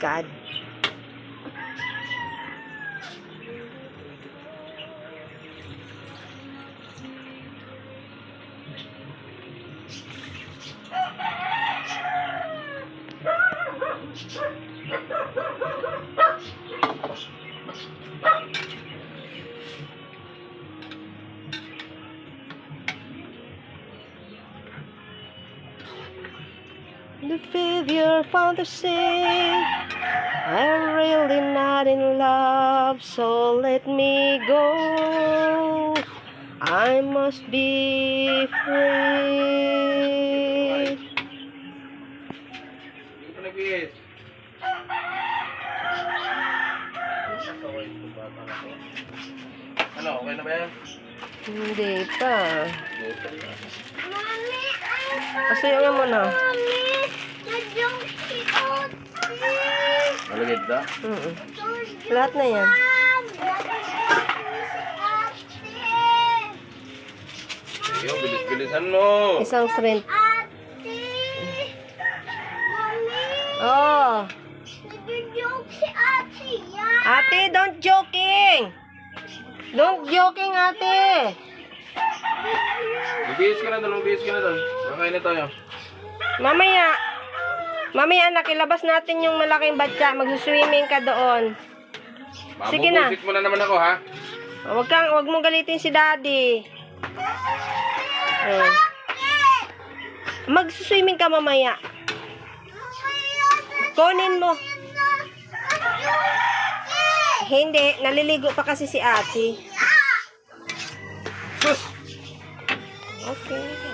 God. To feed your fantasy, I'm really not in love, so let me go. I must be free. Ano, okay na ba yan? Hindi pa. Mami, Pasayaw mo na. Mami, nadyong si Oti. Malagid na? Lahat na yan. Iyo, bilis-bilisan mo. Isang shrimp. Ate! Mami! Oh. Nag-joke si ate yan! Ate, don't joking. Don't joking, ate. Bibihis ka na doon, Makain na tayo. Mamaya anak, ilabas natin yung malaking batya. Magsuswimming ka doon. Sige na. Mabubusit mo na naman ako, ha? Wag mong galitin si daddy. Oh. Magsuswimming ka mamaya. Kunin mo. Hindi, naliligo pa kasi si ate. Sus! Okay.